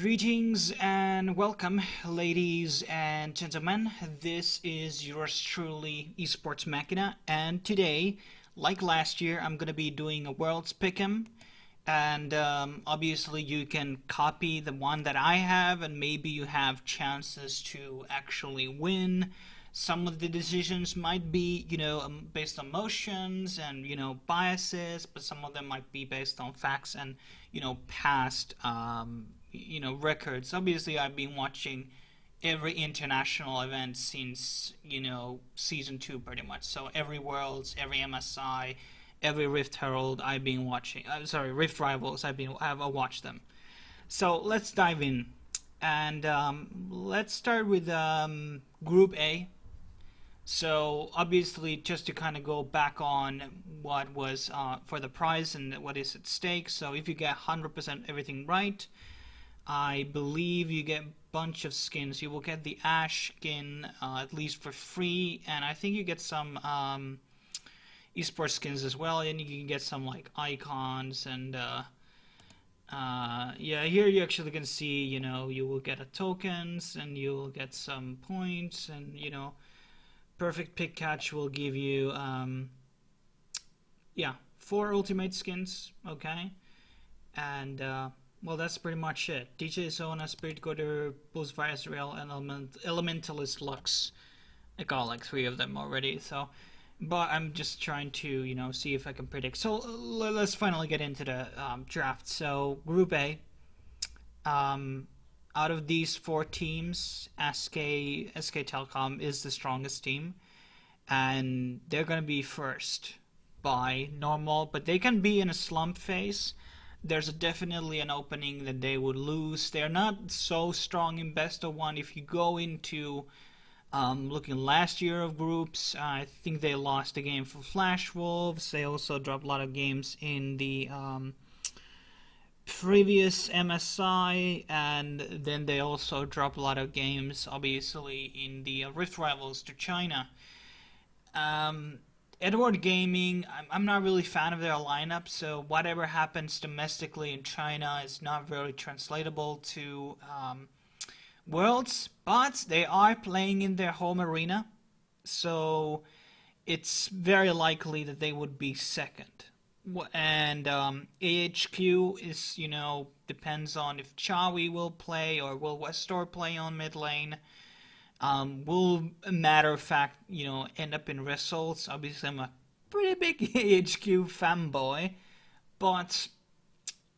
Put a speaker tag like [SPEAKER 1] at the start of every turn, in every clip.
[SPEAKER 1] Greetings and welcome, ladies and gentlemen. This is yours truly, eSports Machina, and today, like last year, I'm gonna be doing a Worlds Pick'em, and obviously you can copy the one that I have, and maybe you have chances to actually win. Some of the decisions might be, based on motions and, biases, but some of them might be based on facts and, past, records. Obviously, I've been watching every international event since, season 2 pretty much. So every Worlds, every MSI, every Rift Herald I've been watching. Rift Rivals, I've watched them. So let's dive in. And let's start with Group A. So obviously, just to kind of go back on what was for the prize and what is at stake. So if you get 100% everything right, I believe you get a bunch of skins. You will get the Ash skin at least for free, and I think you get some esports skins as well, and you can get some like icons and yeah, here you actually can see, you will get a tokens and you'll get some points, and perfect pick catch will give you 4 ultimate skins, okay, and well, that's pretty much it. DJ Zona, Spirit Coder, Boost Fire Israel, and Elementalist Lux. I got like 3 of them already, so but I'm just trying to see if I can predict. So let's finally get into the draft. So Group A, out of these 4 teams, SK Telecom is the strongest team, and they're gonna be first by normal, but they can be in a slump phase. There's definitely an opening that they would lose. They're not so strong in best of 1. If you go into looking last year of groups, I think they lost a game for Flash Wolves. They also dropped a lot of games in the previous MSI, and then they also dropped a lot of games, obviously, in the Rift Rivals to China. Edward Gaming, I'm not really a fan of their lineup, so whatever happens domestically in China is not very translatable to Worlds, but they are playing in their home arena, so it's very likely that they would be second. And AHQ is, depends on if Chawi will play or will Westor play on mid lane. Will, matter of fact, end up in results. Obviously, I'm a pretty big AHQ fanboy, but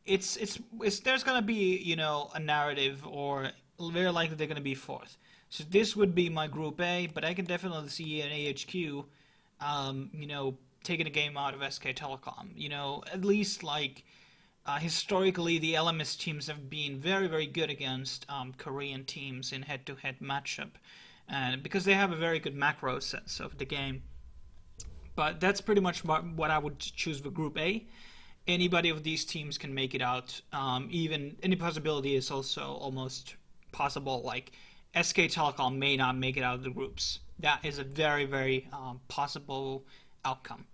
[SPEAKER 1] it's there's gonna be a narrative, or very likely they're gonna be fourth. So this would be my Group A, but I can definitely see an AHQ, taking a game out of SK Telecom. At least like. Historically, the LMS teams have been very, very good against Korean teams in head-to-head matchup, and because they have a very good macro sense of the game. But that's pretty much what I would choose for Group A. Anybody of these teams can make it out. Even any possibility is also almost possible. Like SK Telecom may not make it out of the groups. That is a very, very possible outcome.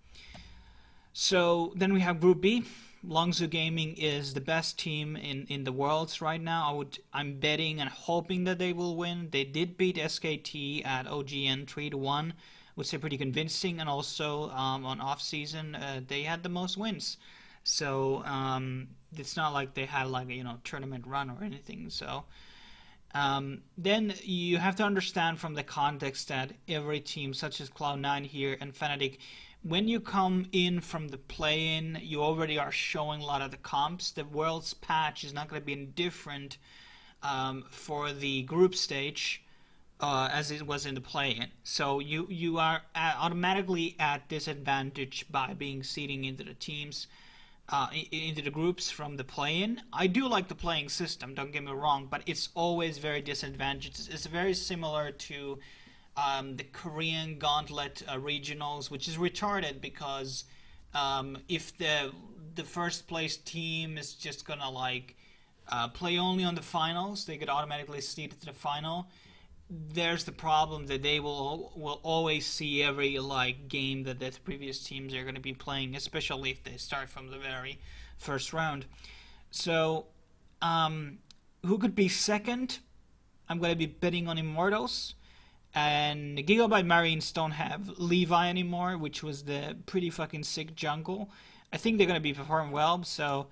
[SPEAKER 1] So then we have Group B. Longzhou Gaming is the best team in the Worlds right now. I'm betting and hoping that they will win. They did beat SKT at OGN 3-1, I would say pretty convincing, and also on off season they had the most wins. So it's not like they had like a tournament run or anything. So then you have to understand from the context that every team, such as Cloud9 here and Fnatic, when you come in from the play-in, you already are showing a lot of the comps. The Worlds patch is not going to be any different for the group stage as it was in the play-in. So you are automatically at disadvantage by being seeding into the teams, into the groups from the play-in. I do like the playing system, don't get me wrong, but it's always very disadvantageous. It's very similar to the Korean Gauntlet regionals, which is retarded because if the first place team is just gonna like play only on the finals, they get automatically seeded to the final. There's the problem that they will always see every like game that the previous teams are going to be playing, especially if they start from the very first round. So who could be second? I'm going to be betting on Immortals. And Gigabyte Marines don't have Levi anymore, which was the pretty fucking sick jungle. I think they're going to be performing well, so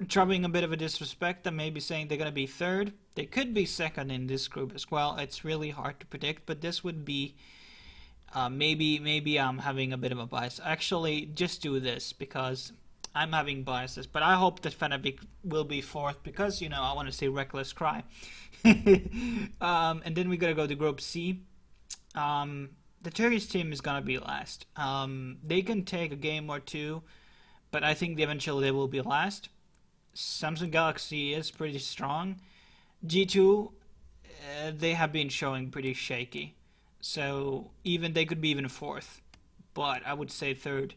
[SPEAKER 1] dropping a bit of a disrespect and maybe saying they're going to be third. They could be second in this group as well. It's really hard to predict, but this would be maybe I'm having a bit of a bias. Actually, just do this because I'm having biases, but I hope that Fnatic will be fourth because, you know, I want to see Reckless cry. And then we gotta go to Group C. The Turkish team is gonna be last. They can take a game or two, but I think eventually they will be last. Samsung Galaxy is pretty strong. G2, they have been showing pretty shaky. So even they could be even fourth, but I would say third.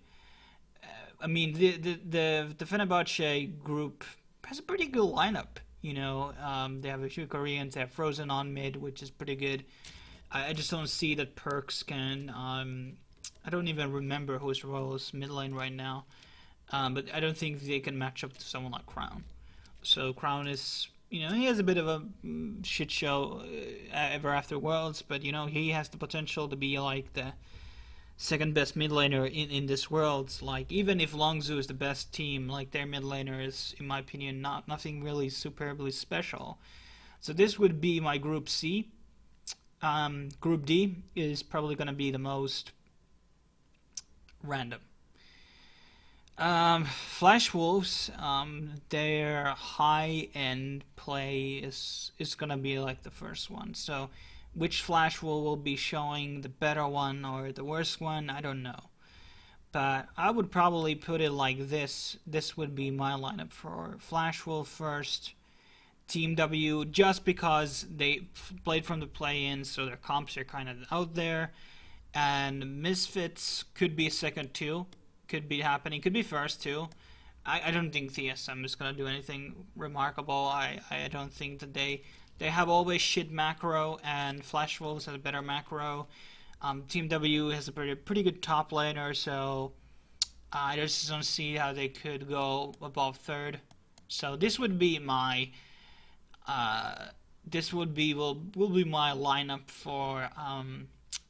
[SPEAKER 1] I mean, the Fenerbahce group has a pretty good lineup. You know, they have a few Koreans. They have Frozen on mid, which is pretty good. I just don't see that Perks can. I don't even remember who's Royal's mid lane right now, but I don't think they can match up to someone like Crown. So Crown is, you know, he has a bit of a shit show ever after Worlds, but you know he has the potential to be like the second best mid laner in this world. Like, even if Longzhu is the best team, like, their mid laner is, in my opinion, nothing really superbly special. So this would be my Group C. Group D is probably going to be the most random. Flash Wolves, their high-end play is going to be like the first one. So which Flash will be showing, the better one or the worst one, I don't know. But I would probably put it like this. This would be my lineup for Flash Wolf first, Team W, just because they played from the play-in, so their comps are kind of out there. And Misfits could be second too. Could be happening. Could be first too. I don't think TSM is going to do anything remarkable. I don't think that they have always shit macro, and Flash Wolves has a better macro. Team W has a pretty good top laner, so I just don't see how they could go above third. So this would be my will be my lineup for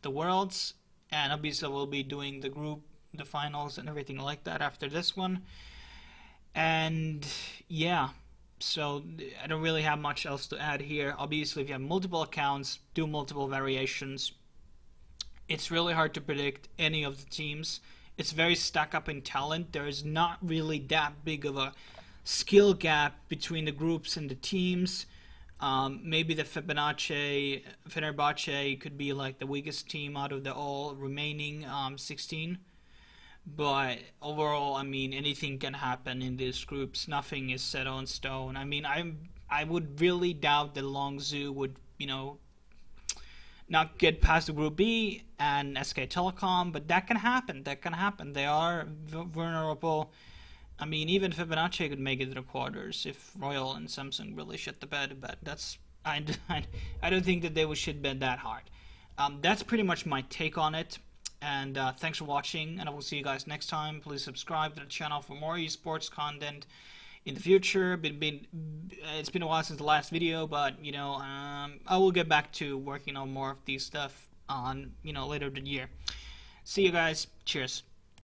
[SPEAKER 1] the Worlds, and obviously we'll be doing the finals and everything like that after this one. And yeah. So I don't really have much else to add here. Obviously, if you have multiple accounts, do multiple variations. It's really hard to predict any of the teams. It's very stuck up in talent. There is not really that big of a skill gap between the groups and the teams. Maybe the Fenerbahce could be like the weakest team out of the all remaining 16. But overall, I mean, anything can happen in these groups. Nothing is set on stone. I mean, I would really doubt that Longzhu would, you know, not get past the Group B and SK Telecom, but that can happen. That can happen. They are vulnerable. I mean, even Fibonacci could make it to the quarters if Royal and Samsung really shit the bed. But that's I don't think that they would shit bed that hard. That's pretty much my take on it. And thanks for watching, and I will see you guys next time. Please subscribe to the channel for more esports content in the future. It's been a while since the last video, but you know, I will get back to working on more of these stuff on, you know, later in the year. See you guys. Cheers.